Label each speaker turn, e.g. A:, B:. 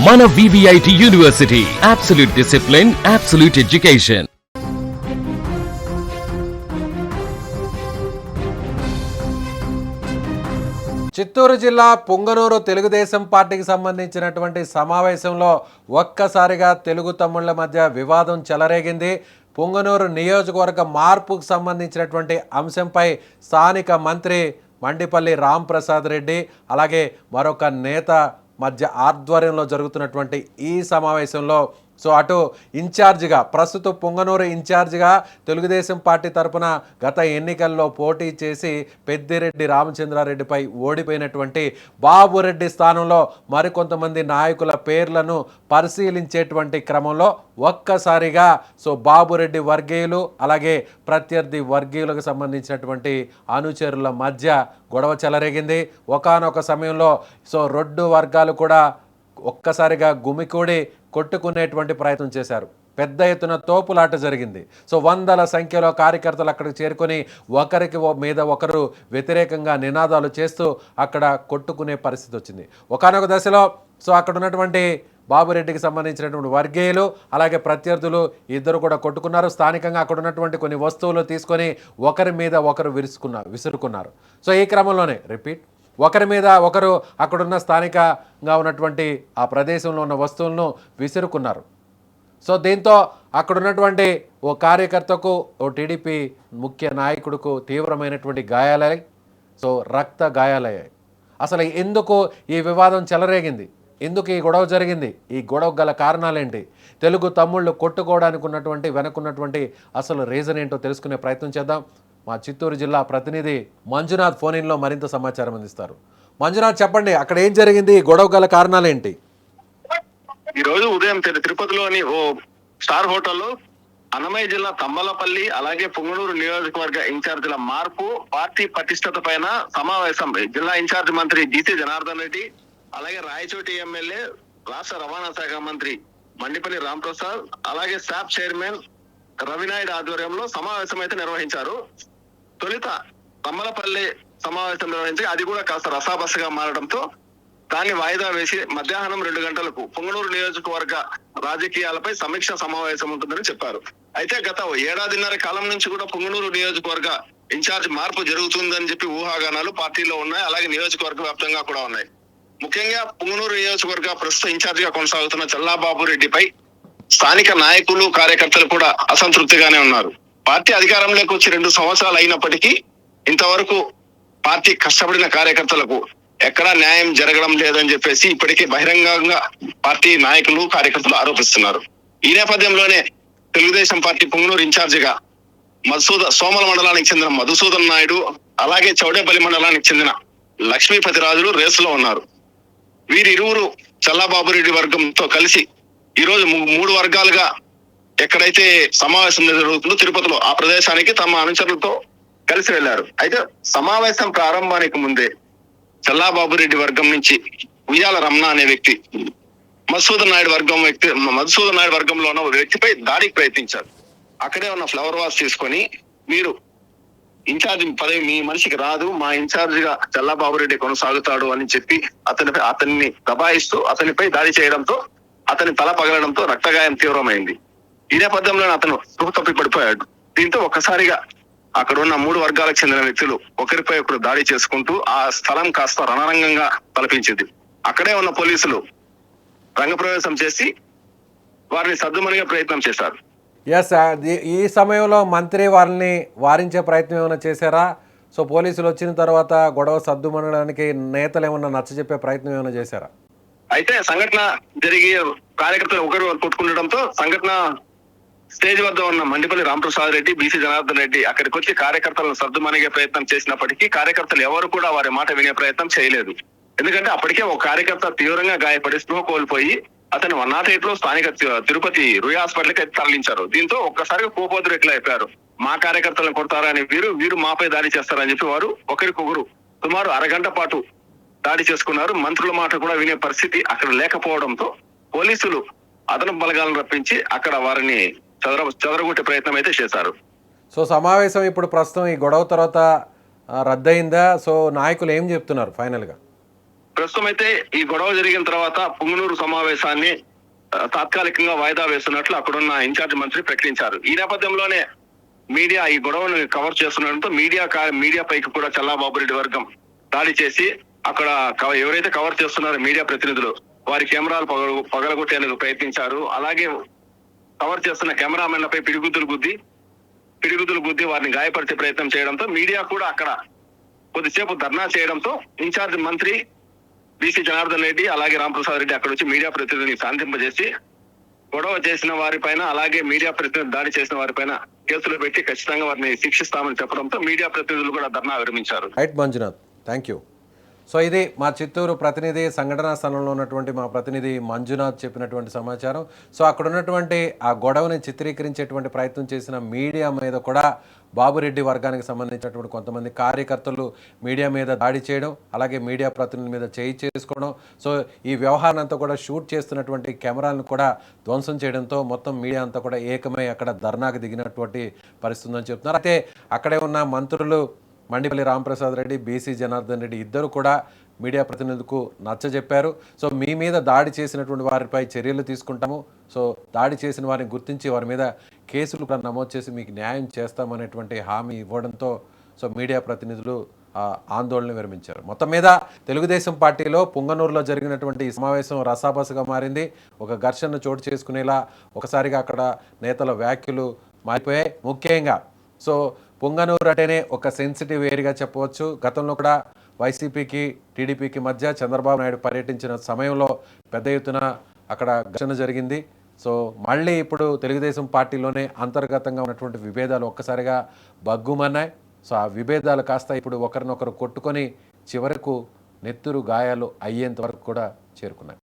A: మన VVIT university, absolute discipline, absolute education.
B: Chittoor జిల్లా పుంగనూరు తెలుగుదేశం పార్టీకి సంబంధించినటువంటి సమావేశంలో ఒక్కసారిగా తెలుగు తమ్ముళ్ల మధ్య వివాదం చెలరేగింది. పుంగనూరు నియోజకవర్గ మార్పుకు సంబంధించినటువంటి అంశంపై స్థానిక మంత్రి మండిపల్లి రాంప్రసాద్ రెడ్డి అలాగే మరొక నేత మధ్య ఆధ్వర్యంలో జరుగుతున్నటువంటి ఈ సమావేశంలో అటు ఇన్ఛార్జిగా ప్రస్తుత పుంగనూరు ఇన్ఛార్జిగా తెలుగుదేశం పార్టీ తరపున గత ఎన్నికల్లో పోటీ చేసి పెద్దిరెడ్డి రామచంద్రారెడ్డిపై ఓడిపోయినటువంటి బాబురెడ్డి స్థానంలో మరికొంతమంది నాయకుల పేర్లను పరిశీలించేటువంటి క్రమంలో ఒక్కసారిగా బాబురెడ్డి వర్గీయులు అలాగే ప్రత్యర్థి వర్గీయులకు సంబంధించినటువంటి అనుచరుల మధ్య గొడవ చెలరేగింది. ఒకానొక సమయంలో రెండు వర్గాలు కూడా ఒక్కసారిగా గుమికూడి కొట్టుకునేటువంటి ప్రయత్నం చేశారు. పెద్ద ఎత్తున తోపులాట జరిగింది. వందల సంఖ్యలో కార్యకర్తలు అక్కడికి చేరుకొని ఒకరికి మీద ఒకరు వ్యతిరేకంగా నినాదాలు చేస్తూ అక్కడ కొట్టుకునే పరిస్థితి వచ్చింది. ఒకానొక దశలో అక్కడ ఉన్నటువంటి బాబురెడ్డికి సంబంధించినటువంటి వర్గీయులు అలాగే ప్రత్యర్థులు ఇద్దరు కూడా కొట్టుకున్నారు. స్థానికంగా అక్కడ ఉన్నటువంటి కొన్ని వస్తువులు తీసుకొని ఒకరి మీద ఒకరు విసురుకున్నారు. ఈ క్రమంలోనే ఒకరి మీద ఒకరు అక్కడున్న స్థానికంగా ఉన్నటువంటి ఆ ప్రదేశంలో ఉన్న వస్తువులను విసురుకున్నారు. దీంతో అక్కడున్నటువంటి ఓ కార్యకర్తకు ఓ టీడీపీ ముఖ్య నాయకుడుకు తీవ్రమైనటువంటి గాయాలయ్యాయి. రక్త గాయాలయ్యాయి. అసలు ఎందుకు ఈ వివాదం చెలరేగింది, ఎందుకు ఈ గొడవ జరిగింది, ఈ గొడవ గల కారణాలేంటి, తెలుగు తమ్ముళ్ళు కొట్టుకోవడానికి ఉన్నటువంటి వెనకున్నటువంటి అసలు రీజన్ ఏంటో తెలుసుకునే ప్రయత్నం చేద్దాం. మా చిత్తూరు జిల్లా ప్రతినిధి మంజునాథ్ ఫోన్ ఇన్లో మరింత సమాచారం అందిస్తారు. మంజునాథ్, చెప్పండి, అక్కడ ఏం జరిగింది, గొడవ గల కారణాలేంటి?
C: ఈ రోజు ఉదయం తిరుపతిలోని ఓ స్టార్ హోటల్లో అన్నమయ్య జిల్లా తమ్మలపల్లి అలాగే పుంగనూరు నియోజకవర్గ ఇన్ఛార్జీల మార్పు పార్టీ పటిష్టత పైన సమావేశం జిల్లా ఇన్ఛార్జ్ మంత్రి జీసీ జనార్దన్ రెడ్డి అలాగే రాయచోటి ఎమ్మెల్యే రాష్ట్ర రవాణా శాఖ మంత్రి మండిపల్లి రాంప్రసాద్ అలాగే స్టాఫ్ చైర్మన్ రవినాయుడు ఆధ్వర్యంలో సమావేశం అయితే నిర్వహించారు. తొలుత తమ్మలపల్లి సమావేశం నిర్వహించి అది కూడా కాస్త రసాబసగా మారడంతో దాన్ని వాయిదా వేసి మధ్యాహ్నం 2 గంటలకు పుంగనూరు నియోజకవర్గ రాజకీయాలపై సమీక్ష సమావేశం ఉంటుందని చెప్పారు. అయితే గత 1.5 కాలం నుంచి కూడా పుంగనూరు నియోజకవర్గ ఇన్ఛార్జ్ మార్పు జరుగుతుందని చెప్పి ఊహాగానాలు పార్టీలో ఉన్నాయి, అలాగే నియోజకవర్గ వ్యాప్తంగా కూడా ఉన్నాయి. ముఖ్యంగా పుంగనూరు నియోజకవర్గ ప్రస్తుత ఇన్ఛార్జిగా కొనసాగుతున్న చల్లాబాబు రెడ్డిపై స్థానిక నాయకులు కార్యకర్తలు కూడా అసంతృప్తిగానే ఉన్నారు. పార్టీ అధికారంలోకి వచ్చి 2 సంవత్సరాలు అయినప్పటికీ ఇంతవరకు పార్టీ కష్టపడిన కార్యకర్తలకు ఎక్కడా న్యాయం జరగడం లేదని చెప్పేసి ఇప్పటికీ బహిరంగంగా పార్టీ నాయకులు కార్యకర్తలు ఆరోపిస్తున్నారు. ఈ నేపథ్యంలోనే తెలుగుదేశం పార్టీ పుంగనూరు ఇన్ఛార్జిగా సోమల మండలానికి చెందిన మధుసూదన్ నాయుడు అలాగే చౌడేపల్లి మండలానికి చెందిన లక్ష్మీపతిరాజులు రేసులో ఉన్నారు. వీరిరువురు చల్లాబాబురెడ్డి వర్గంతో కలిసి ఈ రోజు 3 వర్గాలుగా ఎక్కడైతే సమావేశం జరుగుతుందో తిరుపతిలో ఆ ప్రదేశానికి తమ అనుచరులతో కలిసి వెళ్లారు. అయితే సమావేశం ప్రారంభానికి ముందే చల్లాబాబురెడ్డి వర్గం నుంచి ఉయ్యాల రమణ అనే వ్యక్తి మధుసూదన్ నాయుడు వర్గంలో ఉన్న వ్యక్తిపై దాడికి ప్రయత్నించారు. అక్కడే ఉన్న ఫ్లవర్ వాస్ తీసుకొని మీరు ఇన్ఛార్జ్ పదవి మీ మనిషికి రాదు, మా ఇన్ఛార్జిగా చల్లాబాబురెడ్డి కొనసాగుతాడు అని చెప్పి అతన్ని దబాయిస్తూ అతనిపై దాడి చేయడంతో అతని తల పగలడంతో రక్తగాయం తీవ్రమైంది. ఈ నేపథ్యంలో అతను స్పృహ తప్పి పడిపోయాడు. దీంతో ఒక్కసారిగా అక్కడ ఉన్న 3 వర్గాలకు చెందిన వ్యక్తులు ఒకరిపై ఒకరు దాడి చేసుకుంటూ ఆ స్థలం కాస్త రణరంగంగా తలపించింది. అక్కడే ఉన్న పోలీసులు రంగప్రవేశం చేసి వారిని సద్దుమణిగే ప్రయత్నం చేశారు.
B: ఈ సమయంలో మంత్రి వారిని వారించే ప్రయత్నం ఏమైనా చేశారా? పోలీసులు వచ్చిన తర్వాత గొడవ సద్దుమణడానికి నేతలు ఏమన్నా నచ్చజెప్పే ప్రయత్నం ఏమైనా చేశారా?
C: అయితే సంఘటన జరిగి కార్యకర్తలు ఒకరు కొట్టుకుండడంతో సంఘటన స్టేజ్ వద్ద ఉన్న మండిపల్లి రాంప్రసాద్ రెడ్డి, బీసీ జనార్దన్ రెడ్డి అక్కడికి వచ్చి కార్యకర్తలను సర్దుమణిగే ప్రయత్నం చేసినప్పటికీ కార్యకర్తలు ఎవరు కూడా వారి మాట వినే ప్రయత్నం చేయలేదు. ఎందుకంటే అప్పటికే ఒక కార్యకర్త తీవ్రంగా గాయపడి స్పృహ కోల్పోయి అతను 108లో స్థానిక తిరుపతి రుయ్ హాస్పిటల్కి అయితే తరలించారు. దీంతో ఒక్కసారిగా కోపోద్రేకులు అయిపోయారు. మా కార్యకర్తలను కొడతారని వీరు మాపై దాడి చేస్తారని చెప్పి వారు ఒకరికొకరు సుమారు అరగంట పాటు దాడి చేసుకున్నారు. మంత్రుల మాట కూడా వినే పరిస్థితి అక్కడ లేకపోవడంతో పోలీసులు అదనపు బలగాలను రప్పించి అక్కడ వారిని చెదరగొట్టే ప్రయత్నం అయితే చేశారు.
B: సమావేశం ఇప్పుడు ప్రస్తుతం ఈ గొడవ తర్వాత రద్దయిందా? నాయకులు ఏం చెప్తున్నారు ఫైనల్గా?
C: ప్రస్తుతం అయితే ఈ గొడవ జరిగిన తర్వాత పుంగనూరు సమావేశాన్ని తాత్కాలికంగా వాయిదా వేస్తున్నట్లు అక్కడున్న ఇన్ఛార్జ్ మంత్రి ప్రకటించారు. ఈ నేపథ్యంలోనే మీడియా ఈ గొడవను కవర్ చేస్తుండటంతో మీడియా పైకి కూడా చల్లాబాబు రెడ్డి వర్గం దాడి చేసి అక్కడ ఎవరైతే కవర్ చేస్తున్నారో మీడియా ప్రతినిధులు వారి కెమెరాలు పగలగొట్టేందుకు ప్రయత్నించారు. అలాగే కవర్ చేస్తున్న కెమెరామెన్లపై పిడిగుద్దులు గుద్ది వారిని గాయపరిచే ప్రయత్నం చేయడంతో మీడియా కూడా అక్కడ కొద్దిసేపు ధర్నా చేయడంతో ఇన్ఛార్జ్ మంత్రి బీసీ జనార్దన్ రెడ్డి అలాగే రాంప్రసాద్ రెడ్డి అక్కడ వచ్చి మీడియా ప్రతినిధిని శాంతింపజేసి గొడవ చేసిన వారిపైన అలాగే మీడియా ప్రతినిధి దాడి చేసిన వారిపైన కేసులు పెట్టి ఖచ్చితంగా వారిని శిక్షిస్తామని చెప్పడంతో మీడియా ప్రతినిధులు కూడా ధర్నా విరమించారు.
B: Right Manjunath, thank you. So ఇది మా చిత్తూరు ప్రతినిధి, సంఘటనా స్థలంలో ఉన్నటువంటి మా ప్రతినిధి మంజునాథ్ చెప్పినటువంటి సమాచారం. సో అక్కడ ఉన్నటువంటి ఆ గొడవని చిత్రీకరించేటువంటి ప్రయత్నం చేసిన మీడియా మీద కూడా బాబురెడ్డి వర్గానికి సంబంధించినటువంటి కొంతమంది కార్యకర్తలు మీడియా మీద దాడి చేయడం, అలాగే మీడియా ప్రతినిధుల మీద చేయి చేసుకోవడం, సో ఈ వ్యవహారం అంతా కూడా షూట్ చేస్తున్నటువంటి కెమెరాలను కూడా ధ్వంసం చేయడంతో మొత్తం మీడియా అంతా కూడా ఏకమై అక్కడ ధర్నాకు దిగినటువంటి పరిస్థితి ఉందని చెప్తున్నారు. అయితే అక్కడే ఉన్న మంత్రులు మండిపల్లి రాంప్రసాద్ రెడ్డి, బీసీ జనార్దన్ రెడ్డి ఇద్దరు కూడా మీడియా ప్రతినిధులకు నచ్చజెప్పారు. సో మీ మీద దాడి చేసినటువంటి వారిపై చర్యలు తీసుకుంటాము, సో దాడి చేసిన వారిని గుర్తించి వారి మీద కేసులు కూడా నమోదు చేసి మీకు న్యాయం చేస్తామనేటువంటి హామీ ఇవ్వడంతో సో మీడియా ప్రతినిధులు ఆందోళన విరమించారు. మొత్తం మీద తెలుగుదేశం పార్టీలో పుంగనూరులో జరిగినటువంటి ఈ సమావేశం రసాబసగా మారింది. ఒక ఘర్షణ చోటు చేసుకునేలా ఒకసారిగా అక్కడ నేతల వ్యాఖ్యలు మారిపోయాయి. ముఖ్యంగా సో పుంగనూరు అంటేనే ఒక సెన్సిటివ్ ఏరియాగా చెప్పవచ్చు. గతంలో కూడా వైసీపీకి టీడీపీకి మధ్య చంద్రబాబు నాయుడు పర్యటించిన సమయంలో పెద్ద ఎత్తున అక్కడ ఘర్షణ జరిగింది. సో మళ్ళీ ఇప్పుడు తెలుగుదేశం పార్టీలోనే అంతర్గతంగా ఉన్నటువంటి విభేదాలు ఒక్కసారిగా బగ్గుమన్నాయి. సో ఆ విభేదాలు కాస్త ఇప్పుడు ఒకరినొకరు కొట్టుకొని చివరకు నెత్తురు గాయాలు అయ్యేంత వరకు కూడా చేరుకున్నాయి.